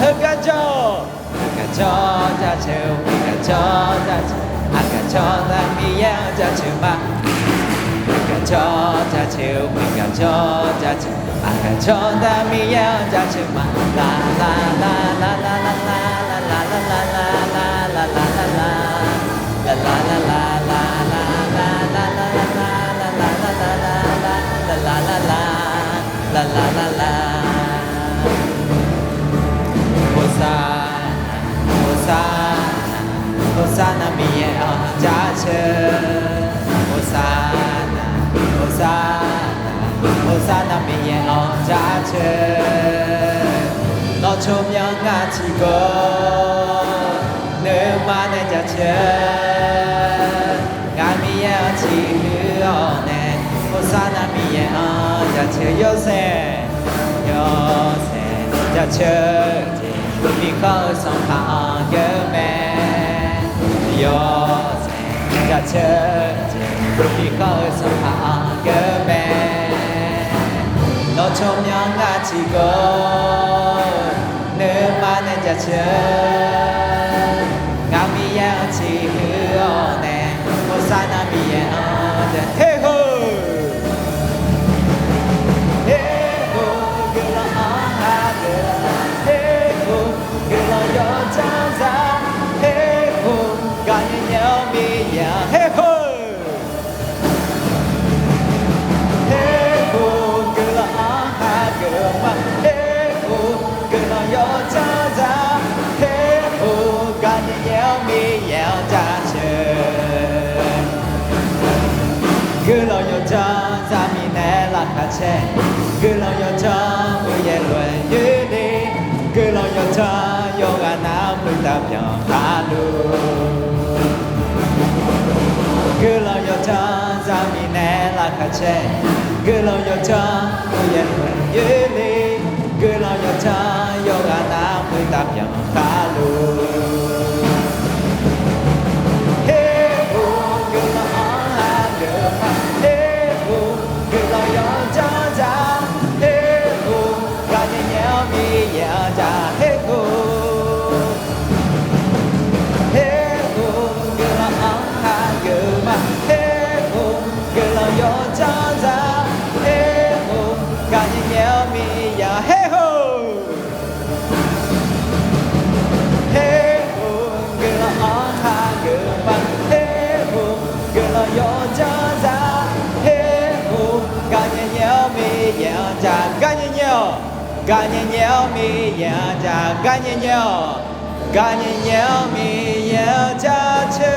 흑가죠 자주 흑가죠 자주 아가죠 남이야 자주마 흑가죠 자주 흑가죠 자주 아가죠 남이야 자주마 Hosanna mie jace Hosanna Hosanna Hosanna mie jace 너 조명같이 늘 만의 자체 감이야 지으어네 호사나미에 자체 요새 자체 미커 성파금에 요새 자체 미커 성파금에 너 조명같이 늘 많은 자체 감이야 지으어네 호사나미에 헤호 헤호 글러하그 헤호 글러여자자 헤호 가녀녀미야 헤호 여자자 해오가 그러 여자자 미네라 카체 그러 여자 우예 뢰유리 그러 여자 요가나 불다병 하루 그러 여자자 미네라 카체 그러 여자 우예 뢰유리 그러 여자 요가나 불다병 하루 Ganyan mi ya ja ganyan mi ya ja che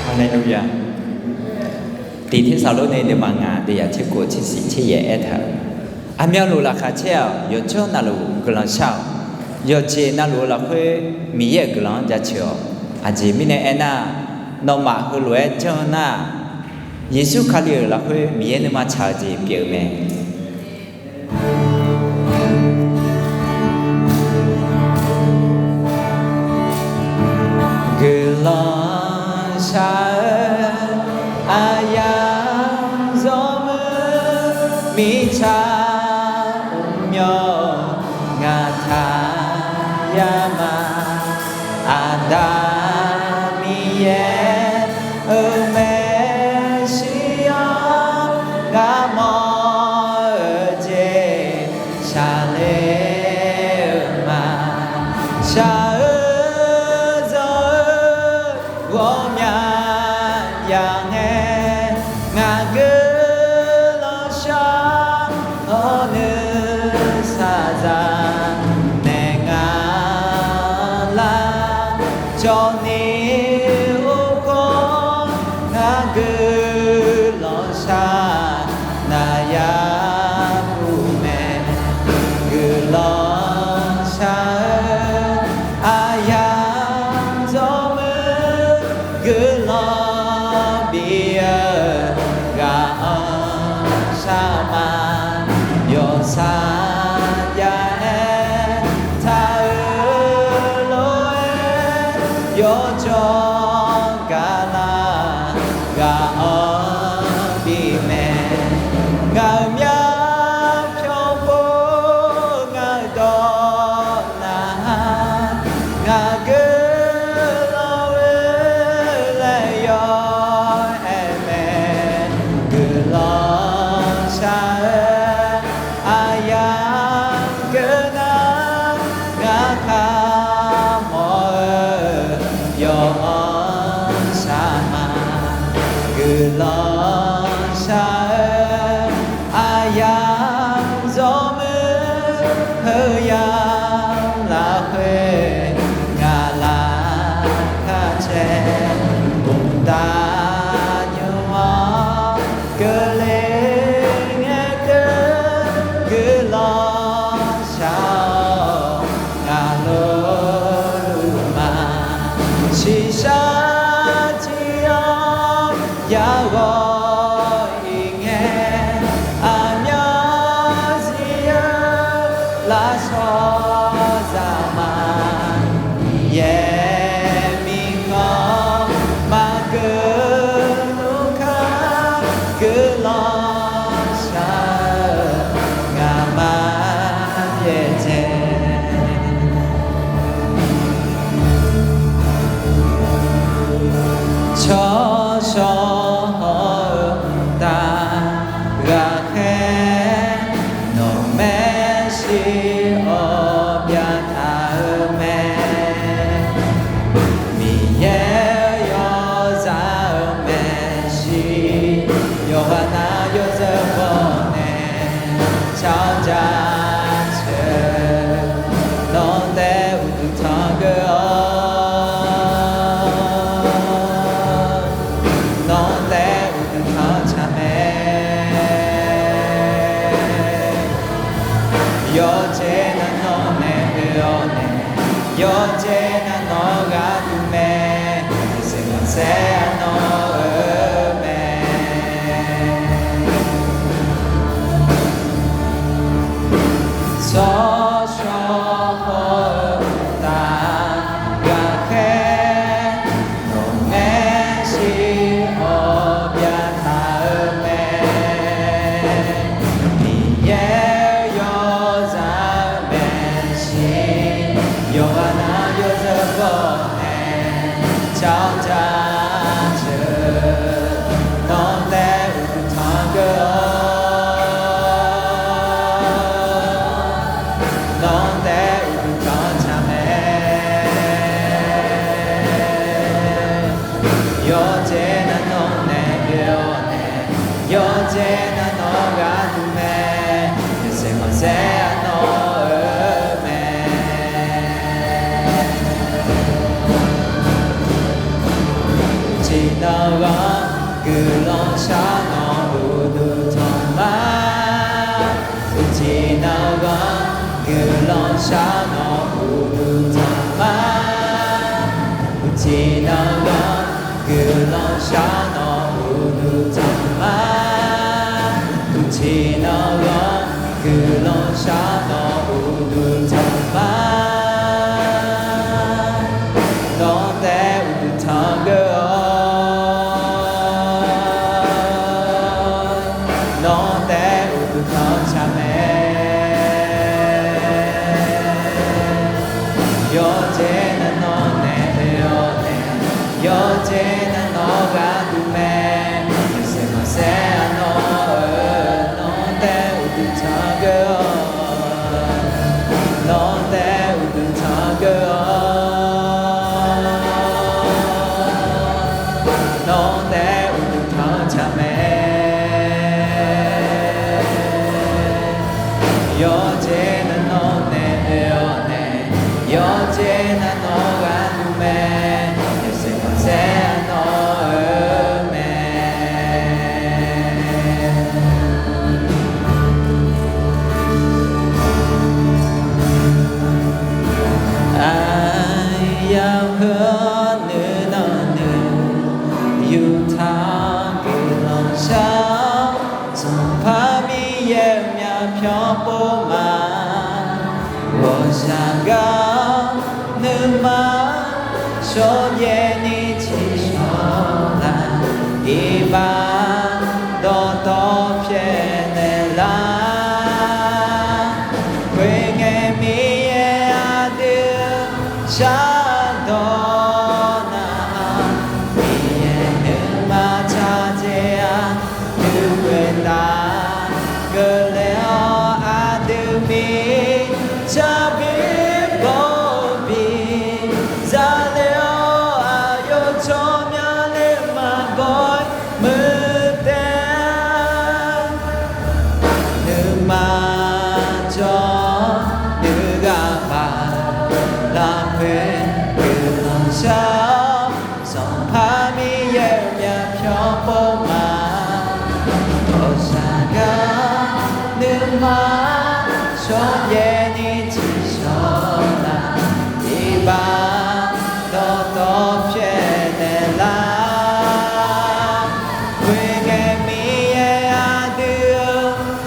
Hallelujah. Tỷ thiết sáu lô này đều bằng ngà để ya che của chi sĩ che ye et ha. Amia lu la kha che yo cho na lu glan sao. Yo che na lu la kwe mi ye glan ja che. Aji mi ne ena no ma hu lu e cho na. 예수 칼리를 라고 미에는마 차지 비음에 글런샤 아양 점은 미차 운명 같아야만 아담이의 음에 aya 너의 시오며 다음에 미의 여자음의 시 요하나 요ዘ번에 자자츠 너의 우두터그 너의 우두터 참에 여제나 너네 의원에 여제나 너가 꿈에 세번세야 너음에 서쇼다 가해 너네 시오냐 다음에 미의 여자의 시 요하나 여자번에 자자츠 너네 우두터그 너네 우두터 참에 여제나 너네 의원에 여제나 너가 눈에 세번세야 너음에 지나와 그런샤 너 우두터마 지나와 그런샤 너 우두터마 지나와 그런샤 너 우두터마 지나와 그런샤 너 우두터마 너네 우두터그 너네 우두터 참에 여제나 너네 의원에 여제나 너가 꿈에 세번세야 너네 우두터그 너네 우두터그 너네 우두터 참에 여제나 너네 의원에 여제나 너가 꿈에 세번세야 너음에 아야흐는 어느 유타그런샤 성파미 예며 편보만 워샤가 느마 쇼예니 지쇼라 이반 너도 피에넬라 괴게 미의 아들 샤도나 미의 느마 자제야 누구나 그래요 아들이 잡을 법이 살려 아요 초면을 막을 무대 느마저 누가 바람을 그런샤 성함이 열며 편보만 오사가 느마 쇼예니 지쇼나 이밤 너도 피에넬라 괴게 미의 아들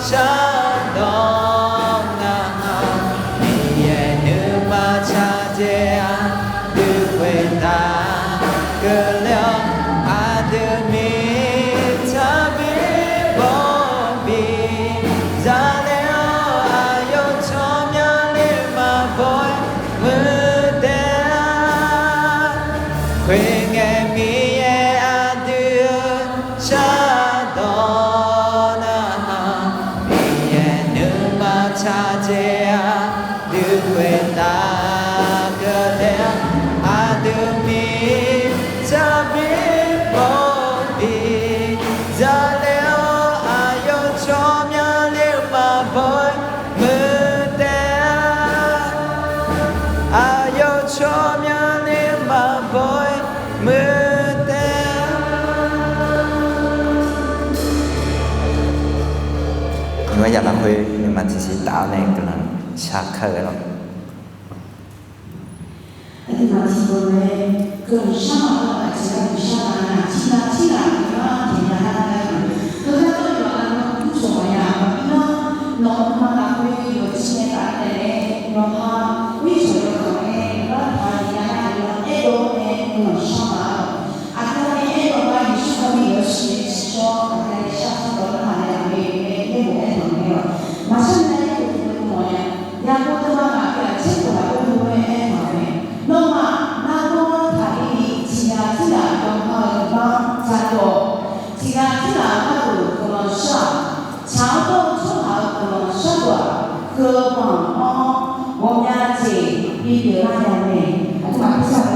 샤도나 미의 느마 자제야 누구나 끌려 아들이 잡을 법이 잘해요 아요 chia đưa quê ta cơ đen đưa mi cha biết bỏ đi giờ leo yêu cho nhau liêu mà bơi mưa đen yêu cho nhau liêu mà bơi mưa đen nhưng mà giờ là khuya nhưng mà chỉ tạo nên cái lần xa khơi rồi Nanti masih boleh ke sana, saya ke sana, Cina, mana tindakan kerja tu juga kan semua ya, mana norma apa yang Cina tak ada, norma wisata kau ni, apa yang itu ni sama, akan ni apa yang suami harus so, akan siapa orang mana yang ni boleh namanya, masa ni itu semuanya, yang pertama apa cikgu apa boleh那么，那多台里其他自然文化方在做，其他自然化的可能上，强动出好可能上过，和广东我们家姐比别那样的，我就把这下来。